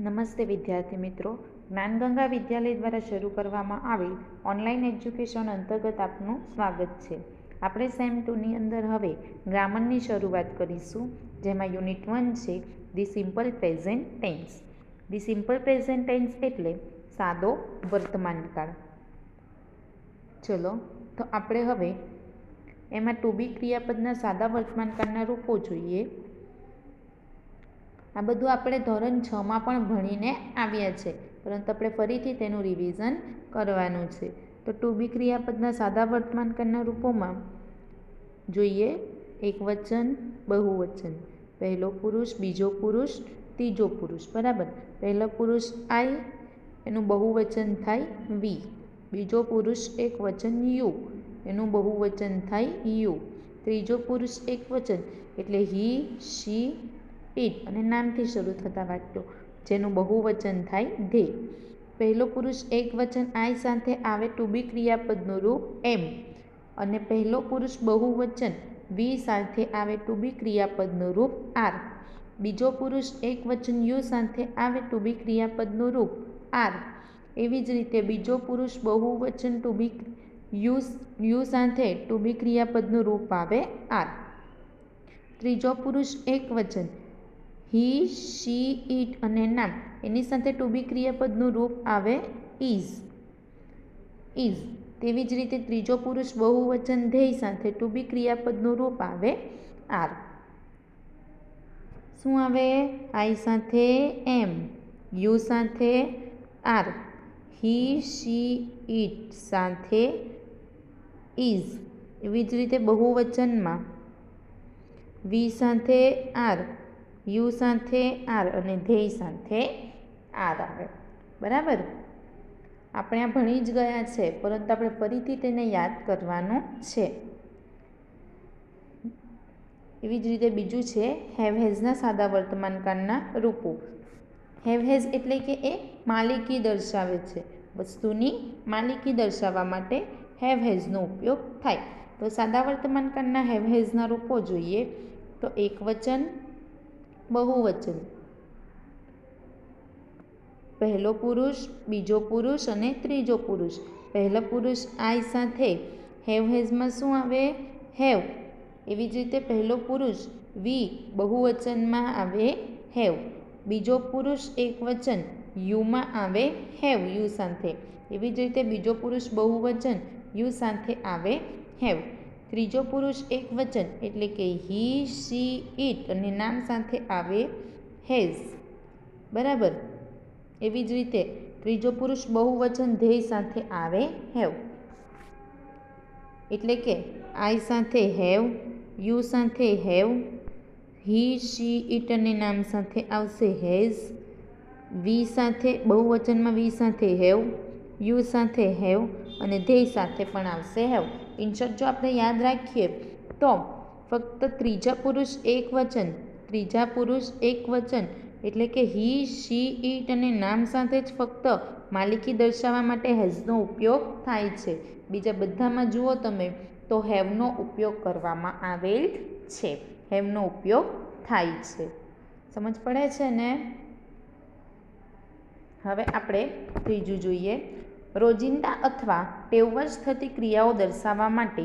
નમસ્તે વિદ્યાર્થી મિત્રો, જ્ઞાનગંગા વિદ્યાલય દ્વારા શરૂ કરવામાં આવેલ ઓનલાઈન એજ્યુકેશન અંતર્ગત આપનું સ્વાગત છે. આપણે સેમ 2ની અંદર હવે ગ્રામરની શરૂઆત કરીશું, જેમાં યુનિટ 1 છે the simple present tense. The simple present tense એટલે સાદો વર્તમાનકાળ. ચલો તો આપણે હવે એમાં ટુ બી ક્રિયાપદના સાદા વર્તમાનકાળના રૂપો જોઈએ. આ બધું આપણે ધોરણ 6માં પણ ભણીને આવ્યા છે, પરંતુ આપણે ફરીથી તેનું રિવિઝન કરવાનું છે. તો ટુ બી ક્રિયાપદના સાદા વર્તમાનકાળના રૂપોમાં જોઈએ એકવચન, બહુવચન, પહેલો પુરુષ, બીજો પુરુષ, ત્રીજો પુરુષ. બરાબર. પહેલો પુરુષ આઈ, એનું બહુવચન થાય વી. બીજો પુરુષ એકવચન યુ, એનું બહુવચન થાય યુ. ત્રીજો પુરુષ એકવચન એટલે હી, શી, ઇટ અને નામથી શરૂ થતા વાક્યો, જેનું બહુવચન થાય ધે. પહેલો પુરુષ એકવચન આઈ સાથે આવે ટુ બી ક્રિયાપદનું રૂપ એમ, અને પહેલો પુરુષ બહુવચન વી સાથે આવે ટુ બી ક્રિયાપદનું રૂપ આર. બીજો પુરુષ એકવચન યુ સાથે આવે ટુ બી ક્રિયાપદનું રૂપ આર. એવી જ રીતે બીજો પુરુષ બહુવચન ટુ બી યુ સાથે ટુ બી ક્રિયાપદનું રૂપ આવે આર. ત્રીજો પુરુષ એકવચન હી, શી, ઇટ અને નામ, એની સાથે ટુ બી ક્રિયાપદનું રૂપ આવે ઇઝ. તેવી જ રીતે ત્રીજો પુરુષ બહુવચન ધેય સાથે ટુ બી ક્રિયાપદનું રૂપ આવે આર. શું આવે? આઈ સાથે એમ, યુ સાથે આર, હી, શી, ઇટ સાથે ઇઝ. એવી જ રીતે બહુવચનમાં વી સાથે આર, યુ સાથે આર અને ધેય સાથે આર આવે. બરાબર. આપણે આ ભણી જ ગયા છે, પરંતુ આપણે ફરીથી તેને યાદ કરવાનું છે. એવી જ રીતે બીજું છે હેવ હેઝના સાદા વર્તમાનકાળના રૂપો. હેવ હેઝ એટલે કે એ માલિકી દર્શાવે છે. વસ્તુની માલિકી દર્શાવવા માટે હેવ હેઝનો ઉપયોગ થાય. તો સાદા વર્તમાનકાળના હેવ હેઝના રૂપો જોઈએ તો એકવચન, બહુવચન, પહેલો પુરુષ, બીજો પુરુષ અને ત્રીજો પુરુષ. પહેલો પુરુષ આઈ સાથે હેવ હેઝમાં શું આવે? હેવ. એવી જ રીતે પહેલો પુરુષ વી બહુવચનમાં આવે હેવ. બીજો પુરુષ એકવચન યુમાં આવે હેવ યુ સાથે. એવી જ રીતે બીજો પુરુષ બહુવચન યુ સાથે આવે હેવ. ત્રીજો પુરુષ એકવચન એટલે કે હી, શી, ઇટ અને નામ સાથે આવે હેઝ. બરાબર. એવી જ રીતે ત્રીજો પુરુષ બહુવચન ધેય સાથે આવે હેવ. એટલે કે આઈ સાથે હેવ, યુ સાથે હેવ, હી, શી, ઇટ અને નામ સાથે આવશે હેઝ. વી સાથે બહુવચનમાં વી સાથે હેવ, યુ સાથે હેવ અને ધેય સાથે પણ આવશે હેવ. ઇનશોર્ટ જો આપણે યાદ રાખીએ તો ફક્ત ત્રીજા પુરુષ એકવચન એટલે કે હી, શી, ઇટ અને નામ સાથે જ ફક્ત માલિકી દર્શાવવા માટે હેઝનો ઉપયોગ થાય છે. બીજા બધામાં જુઓ તમે તો હેવનો ઉપયોગ કરવામાં આવેલ છે. હેવનો ઉપયોગ થાય છે. સમજ પડે છે ને? હવે આપણે ત્રીજું જોઈએ. રોજિંદા અથવા ટેવવશ થતી ક્રિયાઓ દર્શાવવા માટે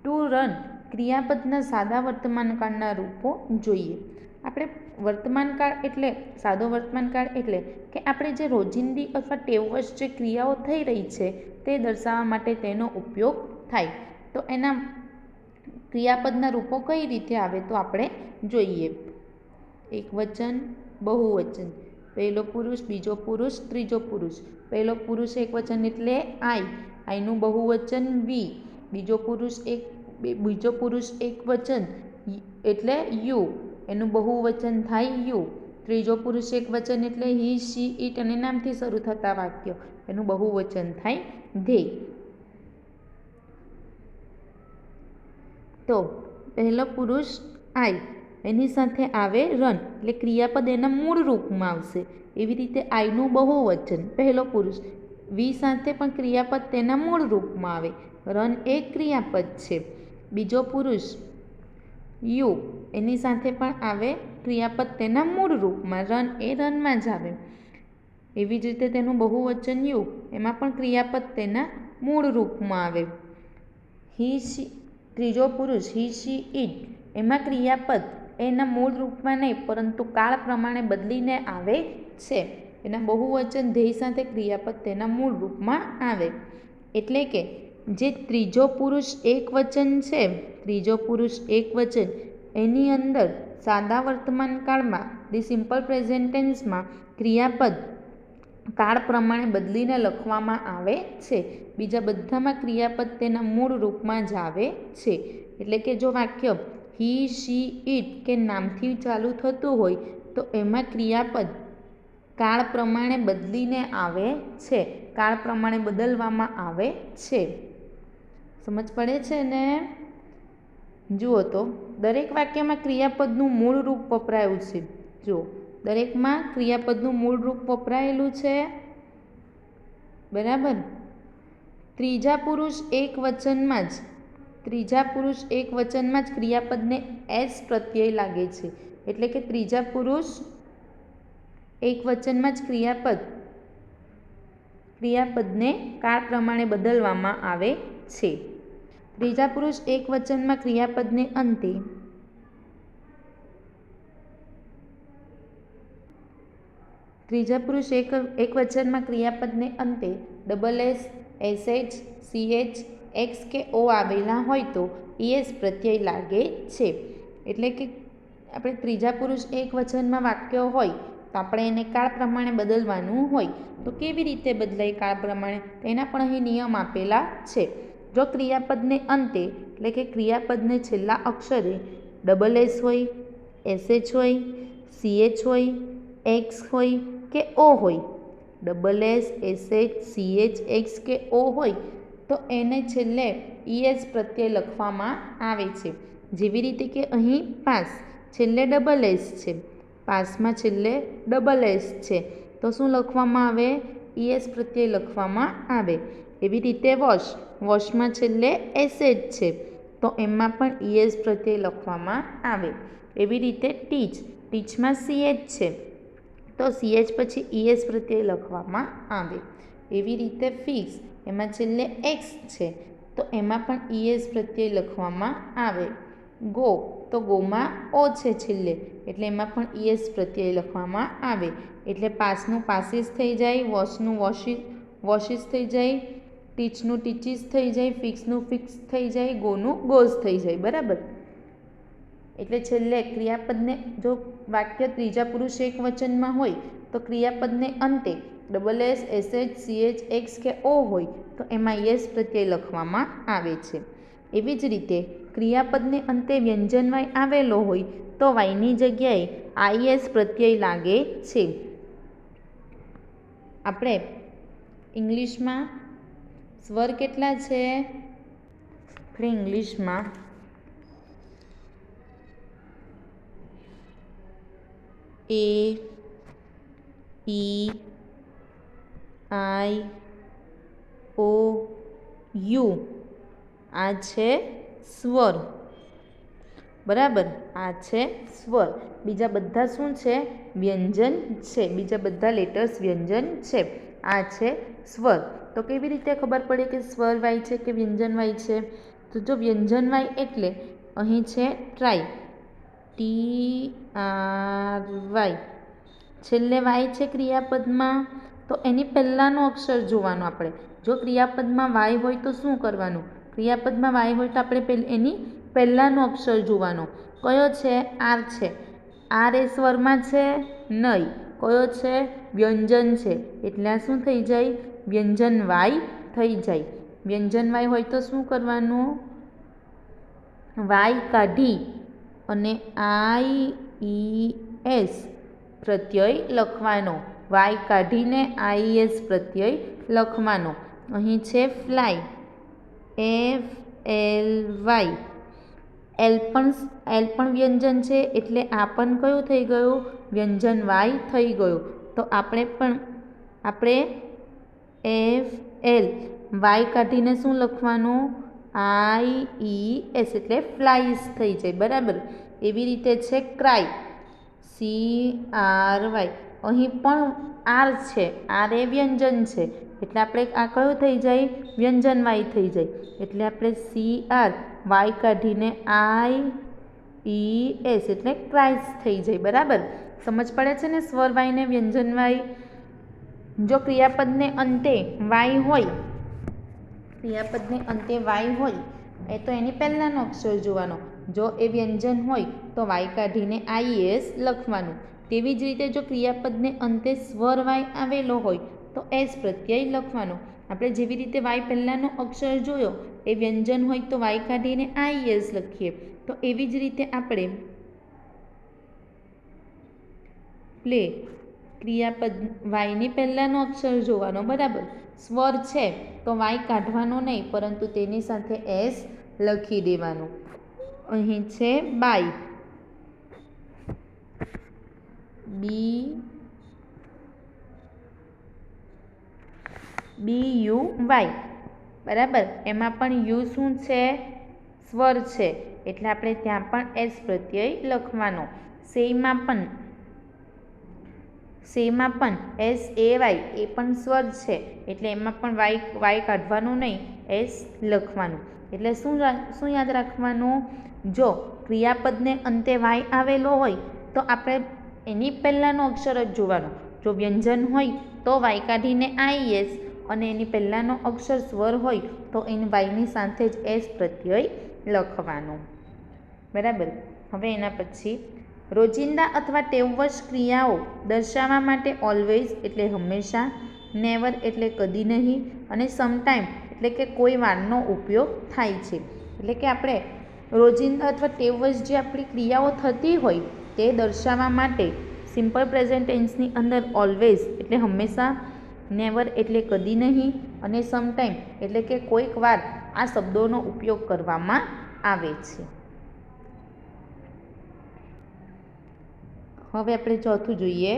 ટુ રન ક્રિયાપદના સાદા વર્તમાનકાળના રૂપો જોઈએ. આપણે વર્તમાનકાળ એટલે સાદો વર્તમાનકાળ એટલે કે આપણે જે રોજિંદી અથવા ટેવવશ જે ક્રિયાઓ થઈ રહી છે તે દર્શાવવા માટે તેનો ઉપયોગ થાય. તો એના ક્રિયાપદના રૂપો કઈ રીતે આવે તો આપણે જોઈએ. એકવચન, બહુવચન, પહેલો પુરુષ, બીજો પુરુષ, ત્રીજો પુરુષ. પહેલો પુરુષ એકવચન એટલે આઈ, આઈનું બહુવચન વી. બીજો પુરુષ એકવચન એટલે યુ, એનું બહુવચન થાય યુ. ત્રીજો પુરુષ એકવચન એટલે હી, શી, ઇટ અને નામથી શરૂ થતા વાક્યો, એનું બહુવચન થાય ધે. તો પહેલો પુરુષ આઈ, એની સાથે આવે રન એટલે ક્રિયાપદ એના મૂળ રૂપમાં આવશે. એવી રીતે આઈનું બહુવચન પહેલો પુરુષ, વી સાથે પણ ક્રિયાપદ તેના મૂળ રૂપમાં આવે. રન એક ક્રિયાપદ છે. બીજો પુરુષ યુ, એની સાથે પણ આવે ક્રિયાપદ તેના મૂળ રૂપમાં. રન એ રનમાં જ આવે. એવી જ રીતે તેનું બહુવચન યુ, એમાં પણ ક્રિયાપદ તેના મૂળ રૂપમાં આવે. હી શી, ત્રીજો પુરુષ હી શી ઇટ, એમાં ક્રિયાપદ એના મૂળ રૂપમાં નહીં પરંતુ કાળ પ્રમાણે બદલીને આવે છે. એના બહુવચન ધ્યેય સાથે ક્રિયાપદ તેના મૂળ રૂપમાં આવે. એટલે કે જે ત્રીજો પુરુષ એક વચન છે, ત્રીજો પુરુષ એક વચન, એની અંદર સાદા વર્તમાન કાળમાં ધી સિમ્પલ પ્રેઝન્ટ ટેન્સમાં ક્રિયાપદ કાળ પ્રમાણે બદલીને લખવામાં આવે છે. બીજા બધામાં ક્રિયાપદ તેના મૂળ રૂપમાં જ આવે છે. એટલે કે જો વાક્ય હી શી ઇટ કે નામથી ચાલુ થતું હોય તો એમાં ક્રિયાપદ કાળ પ્રમાણે બદલીને આવે છે, કાળ પ્રમાણે બદલવામાં આવે છે. સમજ પડે છે ને? જુઓ તો દરેક વાક્યમાં ક્રિયાપદનું મૂળ રૂપ વપરાયું છે. જુઓ, દરેકમાં ક્રિયાપદનું મૂળ રૂપ વપરાયેલું છે. બરાબર. ત્રીજા પુરુષ એક વચનમાં જ ક્રિયાપદને એસ પ્રત્યય લાગે છે. એટલે કે ત્રીજા પુરુષ એક વચનમાં જ ક્રિયાપદને કાળ પ્રમાણે બદલવામાં આવે છે. ત્રીજા પુરુષ એક વચનમાં ક્રિયાપદને અંતે double S, SH, CH, x કે ઓ આવેલા હોય તો ઈએસ પ્રત્યય લાગે છે. એટલે કે આપણે ત્રીજા પુરુષ એક વચનમાં વાક્ય હોય તો આપણે એને કાળ પ્રમાણે બદલવાનું હોય તો કેવી રીતે બદલાય કાળ પ્રમાણે, તેના પણ અહીં નિયમ આપેલા છે. જો ક્રિયાપદને અંતે એટલે કે ક્રિયાપદને છેલ્લા અક્ષરે ડબલ એસ હોય, એસએચ હોય, સીએચ હોય, એક્સ હોય કે ઓ હોય, double S, SH, CH, x કે ઓ હોય તો એને છેલ્લે ઈએસ પ્રત્યય લખવામાં આવે છે. જેવી રીતે કે અહીં પાસ છેલ્લે ડબલ એસ છે, પાસમાં છેલ્લે ડબલ એસ છે તો શું લખવામાં આવે? ઈએસ પ્રત્યય લખવામાં આવે. એવી રીતે વોશમાં છેલ્લે એસએચ છે તો એમાં પણ ઈએસ પ્રત્યય લખવામાં આવે. એવી રીતે ટીચમાં સીએચ છે તો સીએચ પછી ઈએસ પ્રત્યય લખવામાં આવે. એવી રીતે ફિક્સ, એમાં છેલ્લે એક્સ છે તો એમાં પણ ઈએસ પ્રત્યય લખવામાં આવે. ગો તો ગોમાં ઓ છે છેલ્લે એટલે એમાં પણ ઈએસ પ્રત્યય લખવામાં આવે. એટલે પાસનું પાસીસ થઈ જાય, વોશનું વોશિસ થઈ જાય, ટીચનું ટીચીસ થઈ જાય, ફિક્સનું ફિક્સ થઈ જાય, ગોનું ગોઝ થઈ જાય. બરાબર. એટલે છેલ્લે ક્રિયાપદને જો વાક્ય ત્રીજા પુરુષ એક વચનમાં હોય તો ક્રિયાપદને અંતે double S, SH, CH, x કે ઓ હોય તો એમાં યસ પ્રત્યય લખવામાં આવે છે. એવી જ રીતે ક્રિયાપદને અંતે વ્યંજન વાય આવેલો હોય તો વાયની જગ્યાએ આઈએસ પ્રત્યય લાગે છે. આપણે ઇંગ્લિશમાં સ્વર કેટલા છે? આપણે ઇંગ્લિશમાં એ, ઈ, આઈ, ઓ, યુ આ છે સ્વર. બરાબર, આ છે સ્વર. બીજા બધા શું છે? વ્યંજન છે. બીજા બધા લેટર્સ વ્યંજન છે. આ છે સ્વર. તો કેવી રીતે ખબર પડે કે સ્વર વાય છે કે વ્યંજન વાય છે? તો જો વ્યંજન વાય એટલે અહીં છે ટ્રાય, TRY, છેલ્લે વાય છે ક્રિયાપદમાં તો એની પહેલાંનો અક્ષર જોવાનો આપણે. જો ક્રિયાપદમાં વાય હોય તો શું કરવાનું? ક્રિયાપદમાં વાય હોય તો આપણે એની પહેલાંનો અક્ષર જોવાનો. કયો છે? આર છે. આર એ સ્વરમાં છે? નહીં. કયો છે? વ્યંજન છે. એટલે આ શું થઈ જાય? વ્યંજન વાય થઈ જાય. વ્યંજન વાય હોય તો શું કરવાનું? વાય કાઢી અને IES પ્રત્યય લખવાનો. વાય કાઢીને IES પ્રત્યય લખવાનો. અહીં છે ફ્લાય, FLY. એલ પણ વ્યંજન છે એટલે આ પણ કયું થઈ ગયું? વ્યંજન વાય થઈ ગયું. તો આપણે FL વાય કાઢીને શું લખવાનું? IES એટલે ફ્લાઇસ થઈ જાય. બરાબર. એવી રીતે છે ક્રાય, CRY. અહીં પણ આર છે, આર એ વ્યંજન છે એટલે આપણે આ કયું થઈ જાય? વ્યંજન વાય થઈ જાય. એટલે આપણે CR વાય કાઢીને IES એટલે ક્રાઇસ થઈ જાય. બરાબર, સમજ પડે છે ને? સ્વર વાય ને વ્યંજન વાય. જો ક્રિયાપદને અંતે વાય હોય, ક્રિયાપદને અંતે વાય હોય એ તો એની પહેલાંનો અક્ષર જોવાનો. જો એ વ્યંજન હોય તો વાય કાઢીને IES લખવાનું. તેવી જ રીતે જો ક્રિયાપદને અંતે સ્વર વાય આવેલો હોય તો એસ પ્રત્યય લખવાનો. આપણે જેવી રીતે વાય પહેલાંનો અક્ષર જોયો એ વ્યંજન હોય તો વાય કાઢીને IES લખીએ. તો એવી જ રીતે આપણે પ્લે ક્રિયાપદ વાયની પહેલાંનો અક્ષર જોવાનો. બરાબર, સ્વર છે તો વાય કાઢવાનો નહીં, પરંતુ તેની સાથે એસ લખી દેવાનું. અહીં છે બાય, BUY. બરાબર, એમાં પણ યુ શું છે? સ્વર છે એટલે આપણે ત્યાં પણ એસ પ્રત્યય લખવાનો. સેમાં પણ SAY એ પણ સ્વર છે એટલે એમાં પણ વાય કાઢવાનું નહીં, એસ લખવાનું. એટલે શું યાદ રાખવાનું? જો ક્રિયાપદને અંતે વાય આવેલો હોય તો આપણે એની પહેલાંનો અક્ષર જ જોવાનો. જો વ્યંજન હોય તો વાય કાઢીને IES અને એની પહેલાંનો અક્ષર સ્વર હોય તો એની વાયની સાથે જ એસ પ્રત્યય લખવાનો. બરાબર, હવે એના પછી રોજિંદા અથવા ટેવવશ ક્રિયાઓ દર્શાવવા માટે ઓલવેઝ એટલે હંમેશા, નેવર એટલે કદી નહીં અને સમટાઈમ એટલે કે કોઈ વારનો ઉપયોગ થાય છે. એટલે કે આપણે રોજિંદા અથવા ટેવવશ જે આપણી ક્રિયાઓ થતી હોય તે દર્શાવવા માટે સિમ્પલ પ્રેઝન્ટ ટેન્સની અંદર ઓલવેઝ એટલે હંમેશા, નેવર એટલે કદી નહીં અને સમટાઈમ એટલે કે કોઈક વાર આ શબ્દોનો ઉપયોગ કરવામાં આવે છે. હવે આપણે ચોથું જોઈએ,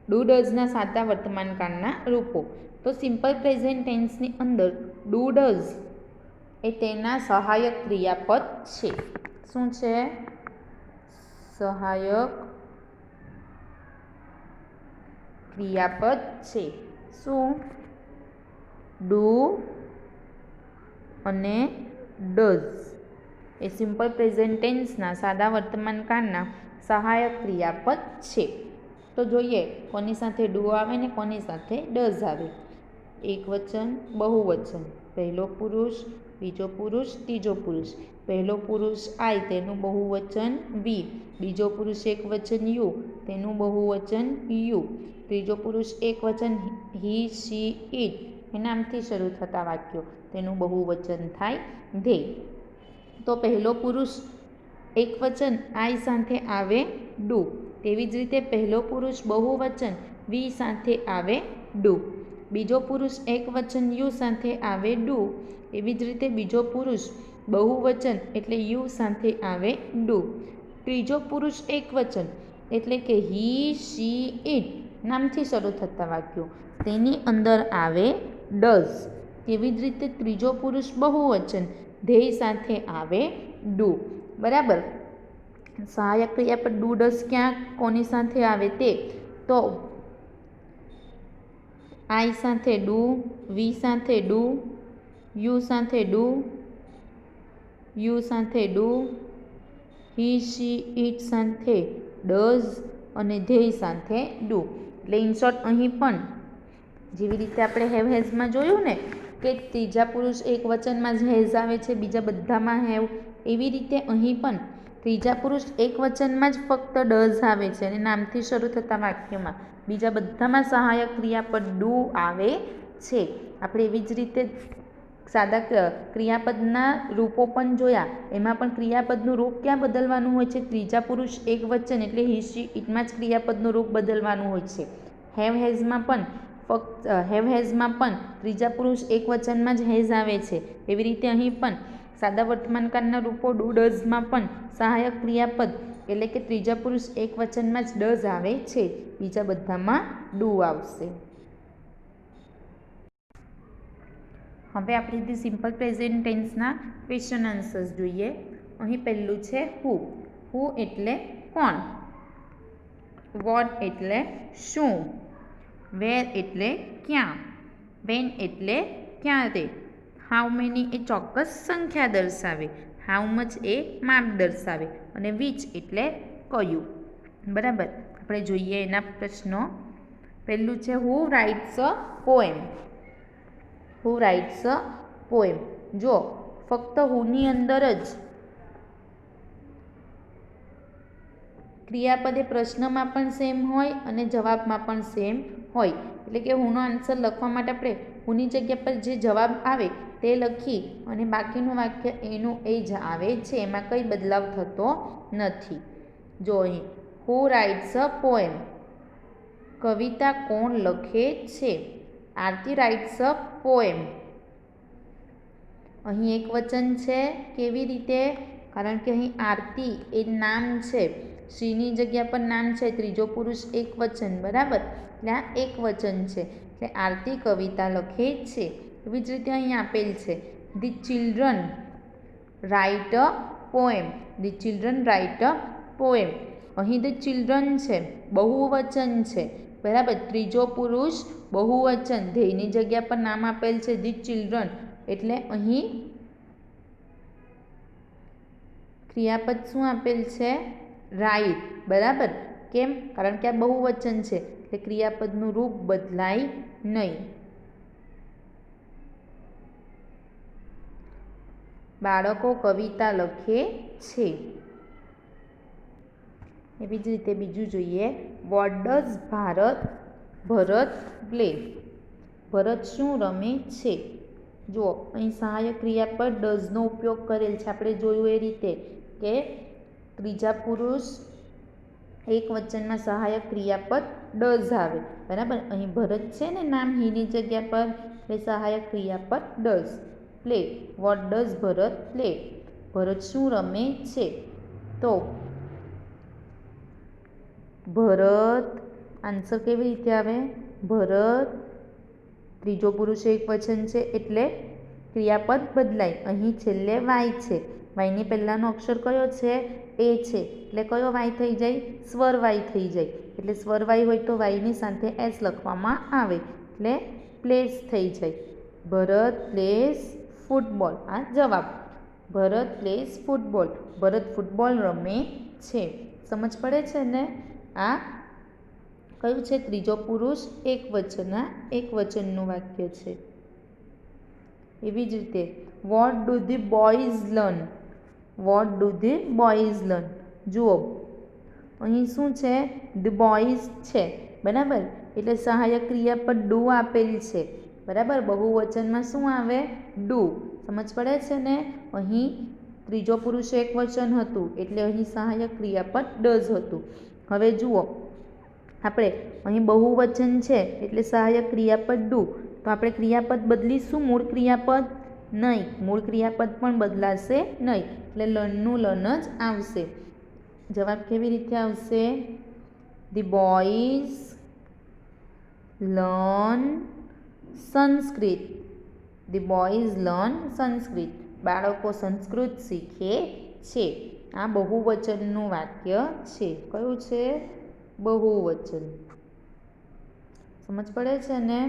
ડુ ડઝના સાદા વર્તમાનકાળના રૂપો. તો સિમ્પલ પ્રેઝન્ટ ટેન્સની અંદર ડુ ડઝ એ તેના સહાયક ક્રિયાપદ છે. શું છે? સહાયક ક્રિયાપદ છે. શું? ડુ અને ડઝ એ સિમ્પલ પ્રેઝન્ટ ટેન્સના સાદા વર્તમાનકાળના સહાયક ક્રિયાપદ છે. તો જોઈએ કોની સાથે ડુ આવે ને કોની સાથે ડઝ આવે. એકવચન, બહુવચન, પહેલો પુરુષ, બીજો પુરુષ, ત્રીજો પુરુષ. પહેલો પુરુષ આઈ તેનું બહુવચન વી, બીજો પુરુષ એકવચન યુ તેનું બહુવચન યુ, ત્રીજો પુરુષ એકવચન હી, શી, ઇટ એ નામથી શરૂ થતા વાક્યો તેનું બહુવચન થાય ધે. તો પહેલો પુરુષ એકવચન આઈ સાથે આવે ડુ. તેવી જ રીતે પહેલો પુરુષ બહુવચન વી સાથે આવે ડુ. બીજો પુરુષ એકવચન યુ સાથે આવે ડુ. એવી જ રીતે બીજો પુરુષ બહુવચન એટલે યુ સાથે આવે ડુ. ત્રીજો પુરુષ એકવચન એટલે કે હી, શી, ઇટ નામથી શરૂ થતા વાક્યો તેની અંદર આવે ડઝ. તેવી જ રીતે ત્રીજો પુરુષ બહુવચન ધેય સાથે આવે ડુ. બરાબર, સહાયક ક્રિયાપદ ડુ ડઝ ક્યાં કોની સાથે આવે તે તો આઈ સાથે ડુ, વી સાથે ડુ, યુ સાથે ડુ, યુ સાથે ડુ, હી, શી, ઇટ સાથે ડઝ અને ધેય સાથે ડુ. એટલે ઇન શોર્ટ અહીં પણ જેવી રીતે આપણે હેવ હેઝમાં જોયું ને કે ત્રીજા પુરુષ એક વચનમાં જ હેઝ આવે છે, બીજા બધામાં હેવ, એવી રીતે અહીં પણ ત્રીજા પુરુષ એક વચનમાં જ ફક્ત ડઝ આવે છે અને નામથી શરૂ થતા વાક્યમાં બીજા બધામાં સહાયક ક્રિયાપદ ડુ આવે છે. આપણે એવી જ રીતે સાદા ક્રિયાપદના રૂપો પણ જોયા. એમાં પણ ક્રિયાપદનું રૂપ ક્યાં બદલવાનું હોય છે? ત્રીજા પુરુષ એક વચન એટલે હી, શી, ઇટમાં જ ક્રિયાપદનું રૂપ બદલવાનું હોય છે. હેવ હેઝમાં પણ ત્રીજા પુરુષ એક વચનમાં જ હેઝ આવે છે. એવી રીતે અહીં પણ સાદા વર્તમાનકાળના રૂપો ડુ ડઝમાં પણ સહાયક ક્રિયાપદ એટલે કે ત્રીજા પુરુષ એક વચનમાં જ ડઝ આવે છે, બીજા બધામાં ડુ આવશે. હવે આપણે સિમ્પલ પ્રેઝન્ટ ટેન્સના ક્વેશ્ચન આન્સર્સ જોઈએ. અહીં પહેલું છે હુ. હુ એટલે કોણ? વોટ એટલે શું, વેર એટલે ક્યાં, વેન એટલે ક્યારે, હાઉ મેની એ ચોક્કસ સંખ્યા દર્શાવે, હાઉ મચ એ માપ દર્શાવે અને વિચ એટલે કયું. બરાબર. આપણે જોઈએ એના પ્રશ્નો. પહેલું છે who writes a poem. Who writes a poem. જો ફક્ત હુની અંદર જ ક્રિયાપદ એ પ્રશ્નમાં પણ સેમ હોય અને જવાબમાં પણ સેમ હોય. એટલે કે હુનો આન્સર લખવા માટે આપણે હુની જગ્યા પર જે જવાબ આવે તે લખી અને બાકીનું વાક્ય એનું એ જ આવે છે, એમાં કંઈ બદલાવ થતો નથી. જો અહીં હુ રાઇટ્સ અ પોએમ, કવિતા કોણ લખે છે. આરતી રાઇટ્સ અ પોએમ. અહીં એક વચન છે. કેવી રીતે? કારણ કે અહીં આરતી એ નામ છે, શ્રીની જગ્યા પર નામ છે, ત્રીજો પુરુષ એક વચન. બરાબર. એટલે આ એક વચન છે, એટલે આરતી કવિતા લખે છે. એવી જ રીતે અહીં આપેલ છે the children write a poem. The children write a poem. અહીં ધ ચિલ્ડ્રન છે, બહુવચન છે. બરાબર. ત્રીજો પુરુષ બહુવચન, ધ્યેયની જગ્યા પર નામ આપેલ છે ધી ચિલ્ડ્રન, એટલે અહીં ક્રિયાપદ શું આપેલ છે? રાઇટ. બરાબર. કેમ? કારણ કે આ બહુવચન છે, એટલે ક્રિયાપદનું રૂપ બદલાય નહીં. બાળકો કવિતા લખે છે. એવી જ રીતે બીજું જોઈએ. What does Bharat play. ભરત શું રમે છે? જુઓ અહીં સહાયક ક્રિયાપદ ડઝનો ઉપયોગ કરેલ છે. આપણે જોયું એ રીતે કે ત્રીજા પુરુષ એક વચનમાં સહાયક ક્રિયાપદ ડઝ આવે. બરાબર. અહીં ભરત છે ને નામ હીની જગ્યા પર, એટલે સહાયક ક્રિયાપદ does. Play. What does Bharat play. ભરત શું રમે છે? તો ભરત, આન્સર કેવી રીતે આવે? ભરત, ત્રીજો પુરુષ એક વચન છે એટલે ક્રિયાપદ બદલાય. અહીં છેલ્લે વાય છે, વાયની પહેલાંનો અક્ષર કયો છે? એ છે, એટલે કયો વાય થઈ જાય? સ્વર વાય થઈ જાય. એટલે સ્વર વાય હોય તો વાયની સાથે એસ લખવામાં આવે, એટલે પ્લેસ થઈ જાય. ભરત પ્લેસ ફૂટબોલ. આ જવાબ. ભરત પ્લેસ ફૂટબોલ. ભરત ફૂટબોલ રમે છે. સમજ પડે છે ને? આ કયું છે? ત્રીજો પુરુષ એક વચન. આ એક વચનનું વાક્ય છે. એવી જ રીતે what do the boys learn. What do the boys learn. જુઓ અહીં શું છે? ધી બોયઝ છે. બરાબર. એટલે સહાયક ક્રિયાપદ ડુ આપેલ છે. બરાબર. બહુવચનમાં શું આવે? ડુ. સમજ પડે છે ને? અહીં ત્રીજો પુરુષ એક વચન હતું, એટલે અહીં સહાયક ક્રિયાપદ ડઝ હતું. હવે જુઓ આપણે અહીં બહુવચન છે એટલે સહાયક ક્રિયાપદ ડુ, તો આપણે ક્રિયાપદ બદલીશું? મૂળ ક્રિયાપદ? નહીં. મૂળ ક્રિયાપદ પણ બદલાશે નહીં, એટલે લર્નનું લર્ન જ આવશે. જવાબ કેવી રીતે આવશે? The boys learn Sanskrit. The boys learn Sanskrit. બાળકો સંસ્કૃત શીખે છે. આ બહુવચનનું વાક્ય છે. કયું છે? બહુવચન. સમજ પડે છે ને?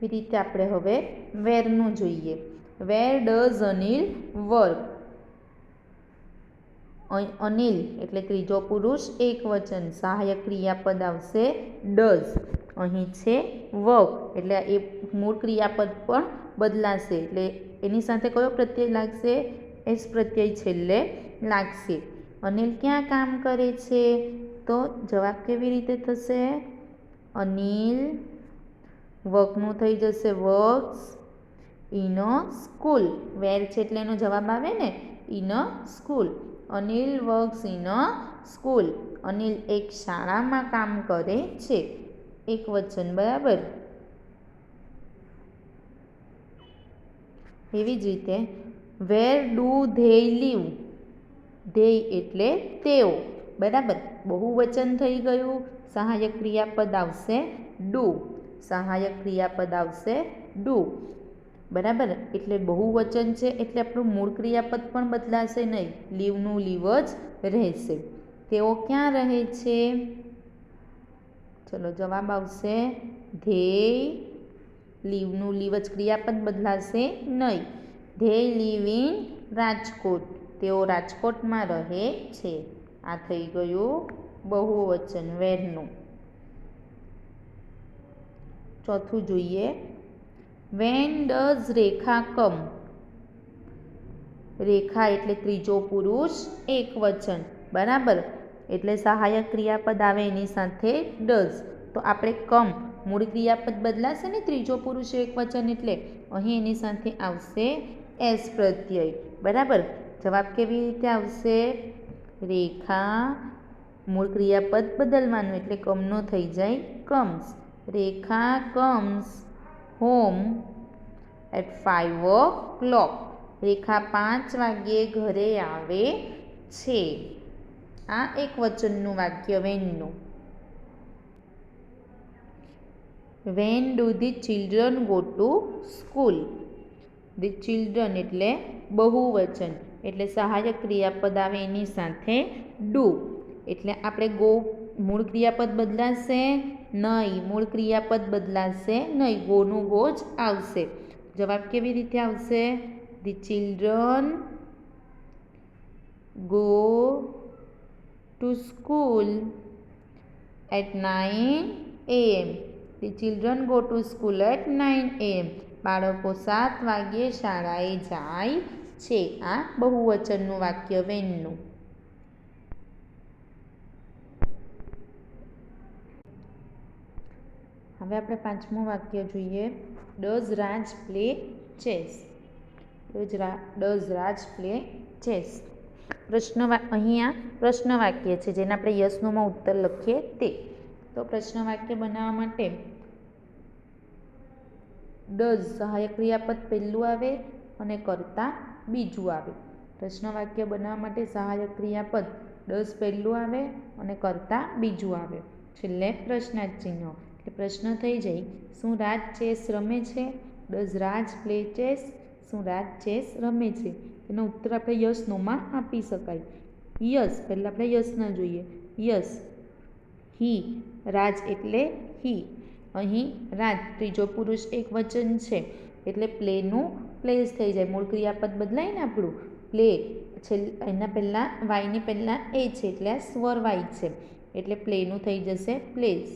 એ રીતે આપણે હવે વેરનું જોઈએ. Where does Anil work. Anil એટલે ત્રીજો પુરુષ એક વચન, સહાયક ક્રિયાપદ આવશે ડઝ. અહીં છે વર્ક, એટલે એ મૂળ ક્રિયાપદ પણ બદલાશે, એટલે એની સાથે કયો પ્રત્યય લાગશે? એસ પ્રત્યય છેલ્લે લાગશે. અનિલ ક્યાં કામ કરે છે? તો જવાબ કેવી રીતે થશે? અનિલ વર્કનું થઈ જશે વર્ક્સ ઇન અ સ્કૂલ. વેર છે એટલે એનો જવાબ આવે ને, in a school. Anil works in a school. Anil એક શાળામાં કામ કરે છે. એક વચન. બરાબર. એવી જ રીતે where do they live. They એટલે તેઓ. બરાબર. બહુવચન થઈ ગયું. સહાયક ક્રિયાપદ આવશે ડુ. સહાયક ક્રિયાપદ આવશે ડુ. બરાબર. એટલે બહુવચન છે એટલે આપણું મૂળ ક્રિયાપદ પણ બદલાશે નહીં, લીવનું લીવ જ રહેશે. તેઓ ક્યાં રહે છે? ચલો જવાબ આવશે ધેય લીવનું લીવ જ ક્રિયાપદ બદલાશે નહીં. They live in Rajkot. તેઓ રાજકોટમાં રહે છે. આ થઈ ગયું બહુવચન વેરનું. ચોથું જોઈએ. વેન ડઝ રેખા કમ? રેખા એટલે ત્રીજો પુરુષ એકવચન, બરાબર. એટલે સહાયક ક્રિયાપદ આવે એની સાથે ડઝ. તો આપણે કમ મૂળ ક્રિયાપદ બદલાશે ને ત્રીજો પુરુષ એકવચન એટલે અહીં એની સાથે આવશે એસ પ્રત્યય, બરાબર. જવાબ કેવી રીતે આવશે? રેખા મૂળ ક્રિયાપદ બદલવાનું એટલે કમનો થઈ જાય comes. Rekha comes home at 5 o'clock. Rekha 5 વાગ્યે ઘરે આવે છે. આ એક વચનનું વાક્ય વેનનું. When do the children go to school? The children એટલે બહુવચન એટલે સહાયક ક્રિયાપદ આવે એની સાથે ડુ. એટલે આપણે ગો મૂળ ક્રિયાપદ બદલાશે નહીં, મૂળ ક્રિયાપદ બદલાશે નહીં, ગોનું ગો જ આવશે. જવાબ કેવી રીતે આવશે? The children go to school at 9 AM. The children go to school at 9 AM. બાળકો 7 વાગ્યે શાળાએ જાય છે. આ બહુવચનનું વાક્ય વેનનું. હવે આપણે પાંચમું વાક્ય જોઈએ. Does Raj play chess? Does Raj play chess? અહીંયા પ્રશ્ન વાક્ય છે જેને આપણે યસનોમાં ઉત્તર લખીએ તે. તો પ્રશ્ન વાક્ય બનાવવા માટે ડઝ સહાયક ક્રિયાપદ પહેલું આવે અને કર્તા બીજું આવે. પ્રશ્ન વાક્ય બનાવવા માટે સહાયક ક્રિયાપદ ડઝ પહેલું આવે અને કર્તા બીજું આવે. છેલ્લે પ્રશ્નાર્થ ચિહ્ન. એટલે પ્રશ્ન થઈ જાય, શું રાજ ચેસ રમે છે? Does Raj play chess? શું રાજ ચેસ રમે છે? એનો ઉત્તર આપણે યસ નોમાં આપી શકાય. યસ, પહેલાં આપણે યસના જોઈએ. યસ. હી, રાજ એટલે હી. અહીં રાજ ત્રીજો પુરુષ એકવચન છે એટલે પ્લેનું પ્લેસ થઈ જાય. મૂળ ક્રિયાપદ બદલાય ને આપણું પ્લે. એના પહેલાં વાયની પહેલાં એ છે એટલે આ સ્વર વાય છે એટલે પ્લેનું થઈ જશે place.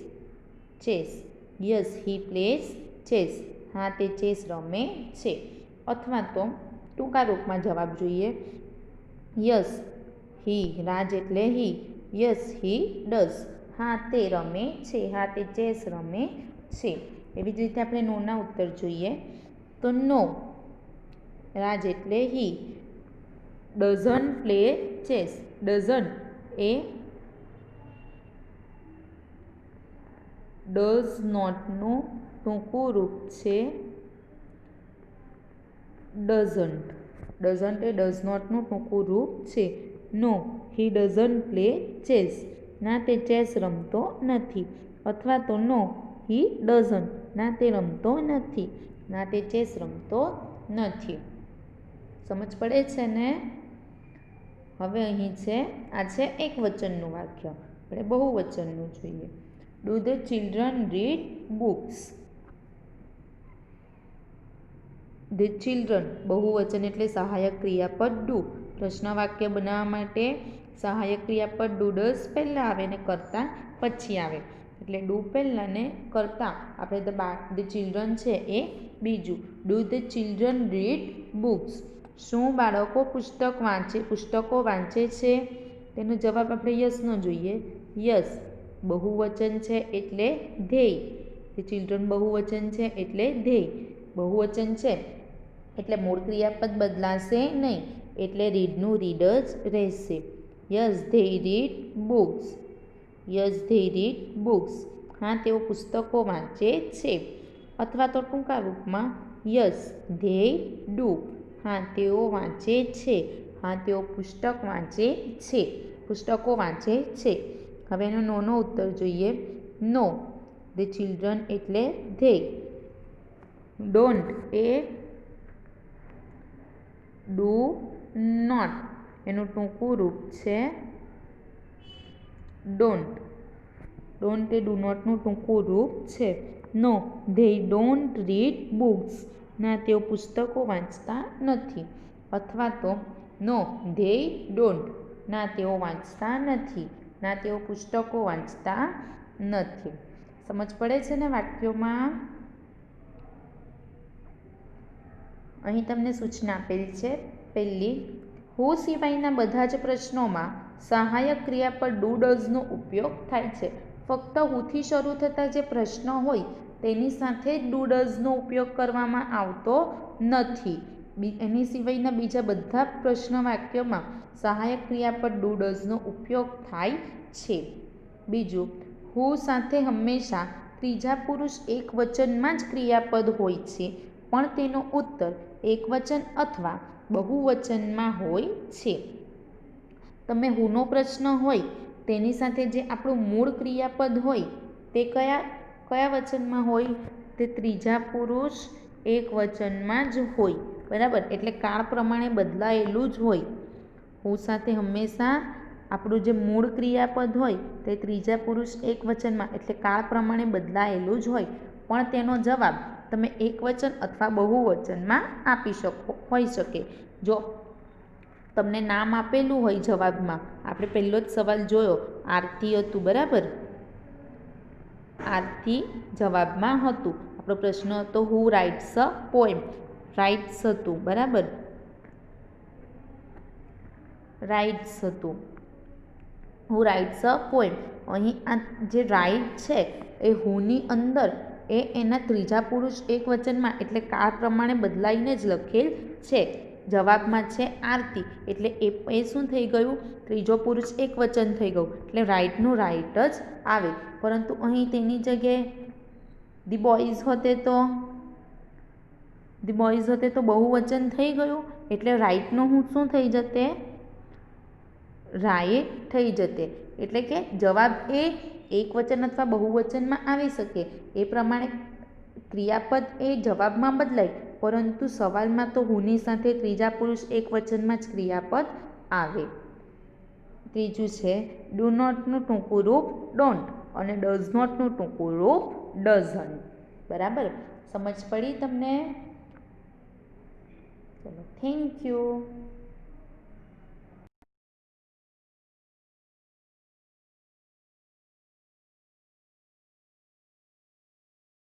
Chess. Yes he place chess. હા તે ચેસ રમે છે. અથવા તો ટૂંકા રૂપમાં જવાબ જોઈએ. યસ હી, રાજ એટલે હી. Yes he does. હા તે રમે છે. હા તે ચેસ રમે છે. એવી જ રીતે આપણે નોના ઉત્તર જોઈએ. તો નો, રાજ એટલે he. Doesn't play chess. Doesn't એ ડઝ નોટનું ટૂંકું રૂપ છે ડઝન્ટ. ડઝન્ટ એ ડઝ નોટનું ટૂંકું રૂપ છે. નો, હી ડઝન્ટ પ્લે ચેસ. ના તે ચેસ રમતો નથી. અથવા તો નો, હી ડઝન્ટ. ના તે રમતો નથી. ના તે ચેસ રમતો નથી. સમજ પડે છે ને? હવે અહીં છે, આ છે એક વચનનું વાક્ય. આપણે બહુવચનનું જોઈએ. Do the children read books? The children બહુવચન એટલે સહાયક ક્રિયાપદ ડુ. પ્રશ્ન વાક્ય બનાવવા માટે સહાયક ક્રિયાપદ ડુ ડઝ પહેલાં આવે ને કર્તા પછી આવે. એટલે ડુ પહેલાં ને કર્તા આપણે ધ ચિલ્ડ્રન છે એ બીજું. Do the children read books? શું બાળકો પુસ્તકો વાંચે છે? તેનો જવાબ આપણે યસનો જોઈએ. યસ બહુવચન છે એટલે ધેય. ધ ચિલ્ડ્રન બહુવચન છે એટલે ધેય. બહુવચન છે એટલે મૂળ ક્રિયાપદ બદલાશે નહીં એટલે રીડનું રીડ જ રહેશે. Yes they read books. Yes they read books. હા તેઓ પુસ્તકો વાંચે છે. અથવા તો ટૂંકા રૂપમાં યસ ધેય ડુ. હા તેઓ વાંચે છે. હા તેઓ પુસ્તક વાંચે છે. પુસ્તકો વાંચે છે. હવે એનો નોનો ઉત્તર જોઈએ. નો, ધ ચિલ્ડ્રન એટલે ધેય. ડોન્ટ એ ડુ નોટ એનું ટૂંકું રૂપ છે ડોન્ટ. ડોન્ટ એ ડુ નોટનું ટૂંકું રૂપ છે. No, they don't read books. ના, તેઓ પુસ્તકો વાંચતા નથી. અથવા તો નો, ધે ડોન્ટ. ના, તેઓ વાંચતા નથી. ના, તેઓ પુસ્તકો વાંચતા નથી. સમજ પડે છે ને વાક્યોમાં? અહીં તમને સૂચના આપેલ છે. પહેલી, હું સિવાયના બધા જ પ્રશ્નોમાં સહાયક ક્રિયાપદ ડુ ડઝનો ઉપયોગ થાય છે. ફક્ત હુંથી શરૂ થતા જે પ્રશ્નો હોય તેની સાથે જ ડુ ડઝનો ઉપયોગ કરવામાં આવતો નથી. એની સિવાયના બીજા બધા પ્રશ્ન વાક્યોમાં સહાયક ક્રિયાપદ ડુ ડઝનો ઉપયોગ થાય છે. બીજું, હું સાથે હંમેશા ત્રીજા પુરુષ એકવચનમાં જ ક્રિયાપદ હોય છે, પણ તેનો ઉત્તર એકવચન અથવા બહુવચનમાં હોય છે. તમે હુંનો પ્રશ્ન હોય તેની સાથે જે આપણું મૂળ ક્રિયાપદ હોય તે કયા વચનમાં હોય? તે ત્રીજા પુરુષ એકવચનમાં જ હોય. બરાબર, એટલે કાળ પ્રમાણે બદલાયેલું જ હોય. હું સાથે હંમેશા આપણું જે મૂળ ક્રિયાપદ હોય તે ત્રીજા પુરુષ એકવચનમાં એટલે કાળ પ્રમાણે બદલાયેલું જ હોય, પણ તેનો જવાબ તમે એકવચન અથવા બહુવચનમાં આપી શકો. હોઈ શકે. જો તમને નામ આપેલું હોય જવાબમાં, આપણે પહેલો જ સવાલ જોયો, આરતી હતું. બરાબર, આરતી જવાબમાં હતું. આપણો પ્રશ્ન હતો હુ રાઇટ્સ અ પોએમ. રાઇટ્સ હતું. બરાબર, રાઇટ્સ હતું. હુ રાઇટ્સ અ પોએમ. અહીં આ જે રાઇટ છે એ હુની અંદર એ એના ત્રીજા પુરુષ એકવચનમાં એટલે કાળ પ્રમાણે બદલાઈને જ લખેલ છે. જવાબમાં છે આરતી એટલે એ શું થઈ ગયું? ત્રીજો પુરુષ એકવચન થઈ ગયું, એટલે રાઇટનું રાઇટ જ આવે. પરંતુ અહીં તેની જગ્યાએ ધી બોયઝ હોતે તો બહુવચન થઈ ગયું, એટલે રાઇટનું હું શું થઈ જતે? રાઇટ થઈ જતે. એટલે કે જવાબ એ એકવચન અથવા બહુવચનમાં આવી શકે. એ પ્રમાણે ક્રિયાપદ એ જવાબમાં બદલાય, પરંતુ સવાલમાં તો હુની સાથે ત્રીજા પુરુષ એકવચનમાં જ ક્રિયાપદ આવે. ત્રીજું છે ડુ નોટનું ટૂંકું રૂપ ડોન્ટ અને ડઝ નોટનું ટૂંકું રૂપ ડઝન્ટ. બરાબર, સમજ પડી તમને? ચલો, થેન્ક યુ.